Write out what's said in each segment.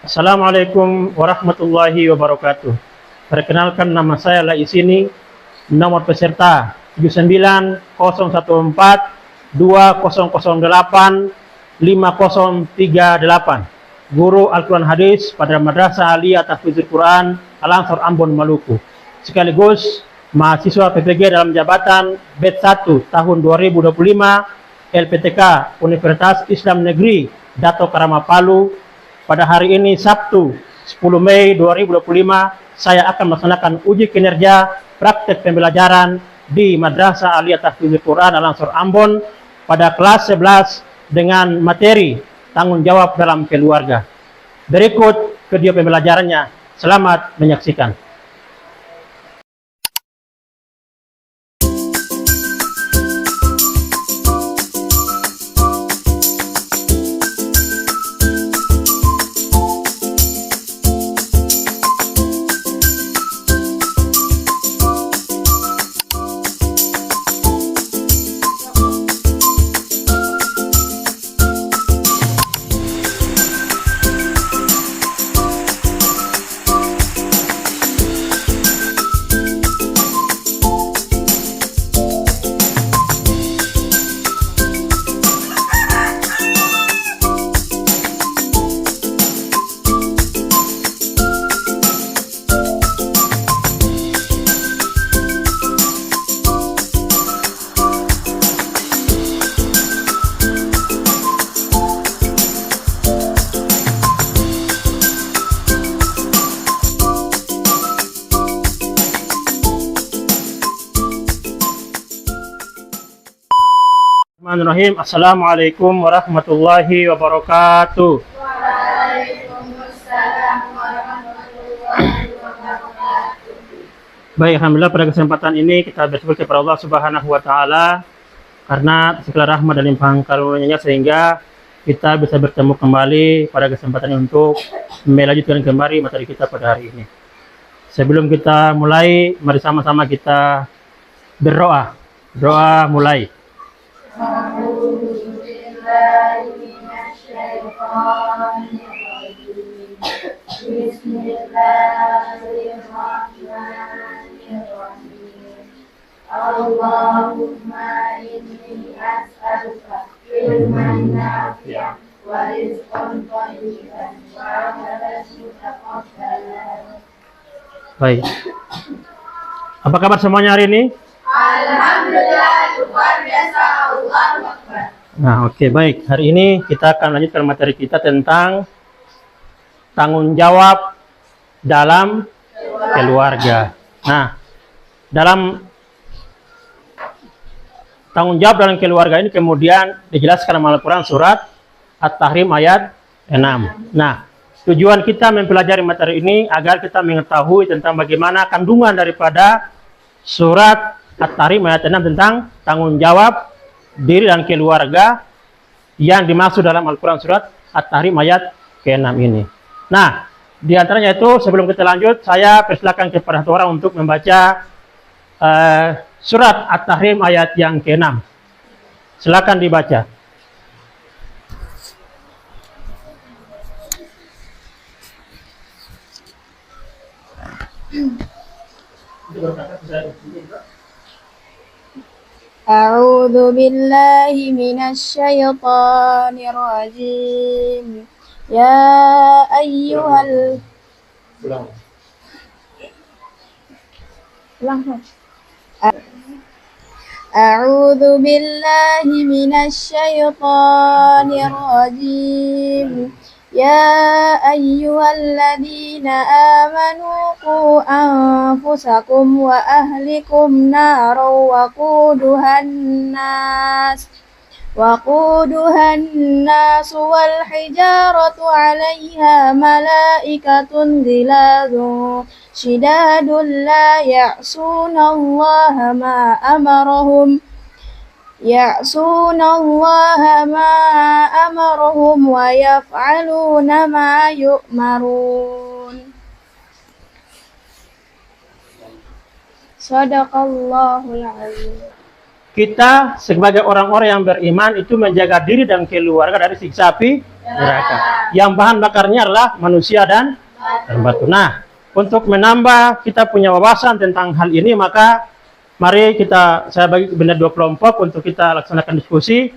Assalamualaikum warahmatullahi wabarakatuh. Perkenalkan, nama saya La Isini, nomor peserta 790142008538, guru Al-Quran Hadis pada Madrasah Aliyah Tahfidzul Quran Al-Ansor Ambon, Maluku, sekaligus mahasiswa PPG dalam jabatan BET 1 tahun 2025 LPTK Universitas Islam Negeri Dato Karama Palu. Pada hari ini Sabtu 10 Mei 2025 saya akan melaksanakan uji kinerja praktek pembelajaran di Madrasah Aliyah Tahfidzul Quran Al-Ansor Ambon pada kelas 11 dengan materi tanggung jawab dalam keluarga. Berikut video pembelajarannya. Selamat menyaksikan. Bismillahirrahmanirrahim. Assalamualaikum warahmatullahi wabarakatuh. Waalaikumsalam warahmatullahi wabarakatuh. Baik, alhamdulillah pada kesempatan ini kita bersyukur kepada Allah Subhanahu wa taala karena segala rahmat dan limpahan karunia-Nya sehingga kita bisa bertemu kembali pada kesempatan ini untuk melanjutkan kembali materi kita pada hari ini. Sebelum kita mulai, mari sama-sama kita berdoa. Doa mulai. Bismillahirrahmanirrahim. Allahumma inni as'aluka ilman nafi'an wa rizqan thayyiban wa amalan mutaqabbalan. Baik. Apa kabar semuanya hari ini? Alhamdulillah, luar biasa. Allahu Akbar. Nah, oke, baik. Hari ini kita akan lanjutkan materi kita tentang tanggung jawab dalam keluarga. Nah, dalam tanggung jawab dalam keluarga ini kemudian dijelaskan dalam Al-Quran surat At-Tahrim ayat 6. Nah, tujuan kita mempelajari materi ini agar kita mengetahui tentang bagaimana kandungan daripada surat At-Tahrim ayat 6 tentang tanggung jawab diri dan keluarga yang dimaksud dalam Al-Quran surat At-Tahrim ayat ke-6 ini. Nah, di antaranya itu sebelum kita lanjut, saya persilakan kepada satu orang untuk membaca surat At-Tahrim ayat yang ke-6. Silakan dibaca. A'udzu billahi minasy syaithanir rajim. Ya ayyuhal A'udzu billahi minasy syaithanir rajim. Ya ayyuhalladzina amanu qu anfusakum wa ahlikum naran waquduhan nas wal hijaratu 'alaiha malaikatun ghiladun shidadun la ya'sunallaha ma amarahum wa yaf'aluna ma yu'marun. Shadaqallahul azim. Kita sebagai orang-orang yang beriman itu menjaga diri dan keluarga dari siksa api neraka. yang bahan bakarnya adalah manusia dan batu. Nah, untuk menambah kita punya wawasan tentang hal ini, maka mari saya bagi benar 2 kelompok untuk kita laksanakan diskusi.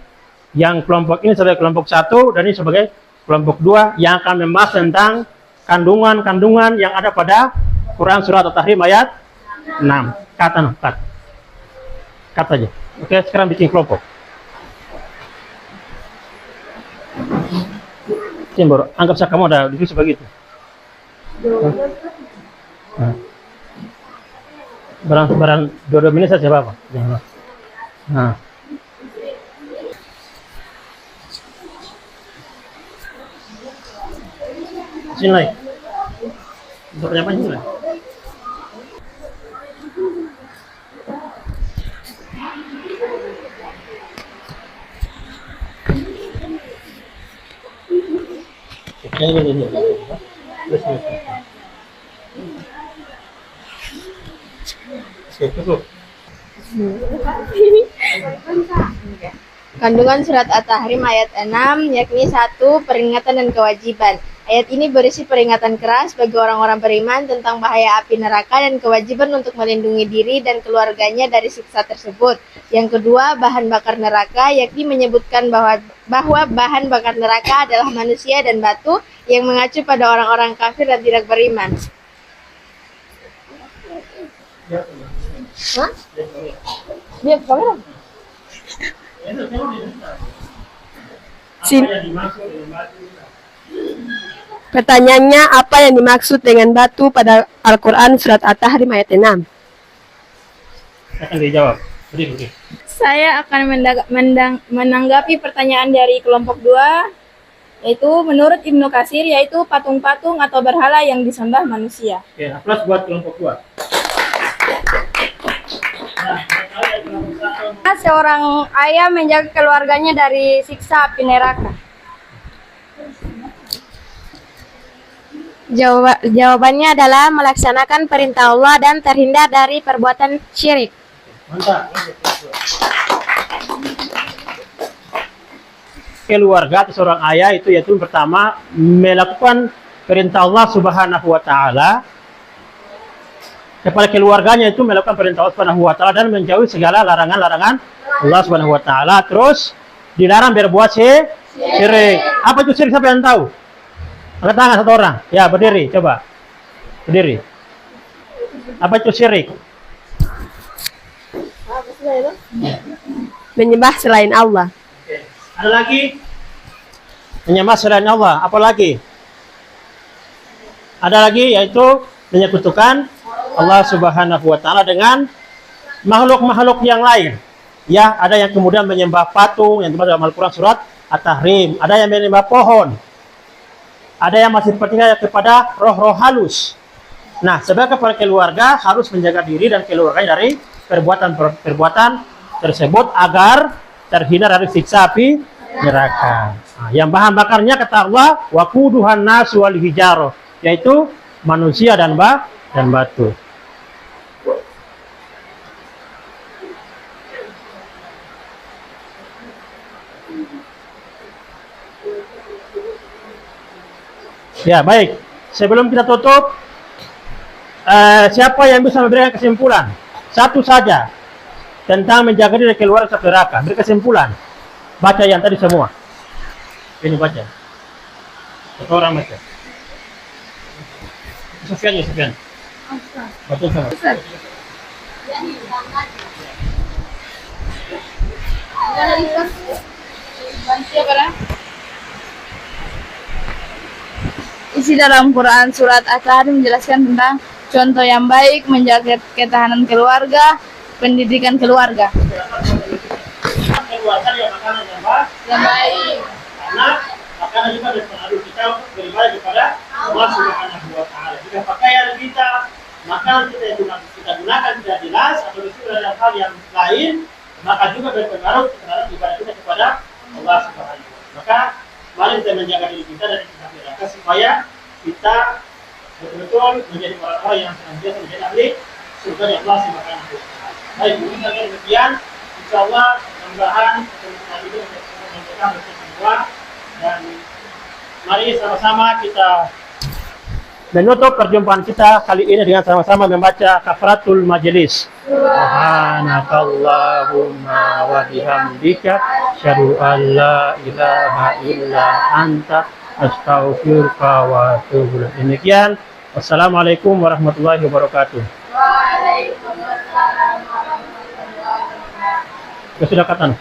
Yang kelompok ini sebagai kelompok 1 dan ini sebagai kelompok 2 yang akan membahas tentang kandungan-kandungan yang ada pada Quran Surat At-Tahrim ayat 6. Kata aja. Oke, sekarang bikin kelompok. Cimbor, anggap saya kamu ada diskusi begitu. Barang 2 menit saja Bapak. Nah. Sini lagi. Untuk penyampaian sini lagi. Kandungan surat At-Tahrim ayat 6 yakni 1. Peringatan dan kewajiban. Ayat ini berisi peringatan keras bagi orang-orang beriman tentang bahaya api neraka dan kewajiban untuk melindungi diri dan keluarganya dari siksa tersebut. Yang kedua, bahan bakar neraka, yakni menyebutkan bahwa bahan bakar neraka adalah manusia dan batu yang mengacu pada orang-orang kafir dan tidak beriman. Hah? Dia kamera. Pertanyaannya, apa yang dimaksud dengan batu pada Al-Quran Surat At-Tahrim ayat 6? Akan dijawab. Beri. Saya akan menanggapi pertanyaan dari kelompok 2, yaitu menurut Ibnu Katsir, yaitu patung-patung atau berhala yang disembah manusia. Oke, plus buat kelompok 2. Seorang ayah menjaga keluarganya dari siksa api neraka. Jawabannya adalah melaksanakan perintah Allah dan terhindar dari perbuatan syirik. Mantap. Keluarga atau seorang ayah itu yaitu pertama melakukan perintah Allah Subhanahu wa taala kepada keluarganya, itu melakukan perintah Allah Subhanahu wa taala dan menjauhi segala larangan-larangan Allah Subhanahu wa taala. Terus dilarang berbuat syirik. Apa itu syirik? Siapa yang tahu? Angkat tangan satu orang. Ya, berdiri, coba. Berdiri. Apa itu syirik? Menyembah selain Allah. Ada lagi? Menyembah selain Allah. Apa lagi? Ada lagi, yaitu menyekutukan Allah Subhanahu wa taala dengan makhluk-makhluk yang lain. Ya, ada yang kemudian menyembah patung yang dalam Al-Qur'an surat At-Tahrim, ada yang menyembah pohon. Ada yang masih percaya kepada roh-roh halus. Nah, sebagai kepala keluarga harus menjaga diri dan keluarganya dari perbuatan tersebut agar terhindar dari siksa api neraka. Nah, yang bahan bakarnya kata Allah, waquduhan nasu wal hijarah, yaitu manusia dan batu. Ya, baik. Sebelum kita tutup, siapa yang bisa memberikan kesimpulan? Satu saja tentang menjaga diri keluar dari neraka. Beri kesimpulan. Baca yang tadi semua. Ini baca. Satu orang baca. Sufyan. Baca sama. Isi dalam Quran Surat At-Tahrim menjelaskan tentang contoh yang baik menjaga ketahanan keluarga, pendidikan keluarga. Keluarga yang makanan yang baik. Karena makanan juga berpengaruh kita untuk beribadah kepada Allah Subhanahu wa taala. Jika pakaian kita, makanan kita yang kita gunakan tidak jelas atau itu adalah hal yang lain, maka juga berpengaruh terhadap ibadah kita kepada Allah Subhanahu wa taala. Maka mari kita menjaga diri kita dari siksa neraka supaya kita betul-betul menjadi orang-orang yang senantiasa menjadi ahli surga yang Allah Subhanahu wa taala. Baik, mungkin demikian. Insyaallah mudah-mudahan kita bisa menyampaikan semua dan Mari sama-sama kita menutup perjumpaan kita kali ini dengan sama-sama membaca kafaratul majelis. Subhanakallahumma wa bihamdika asyhadu an la ilaha illa anta astaghfiruka wa atubu ilaik. Demikian. Wassalamualaikum warahmatullahi wabarakatuh. Waalaikumsalam warahmatullahi wabarakatuh. Kesidakatan.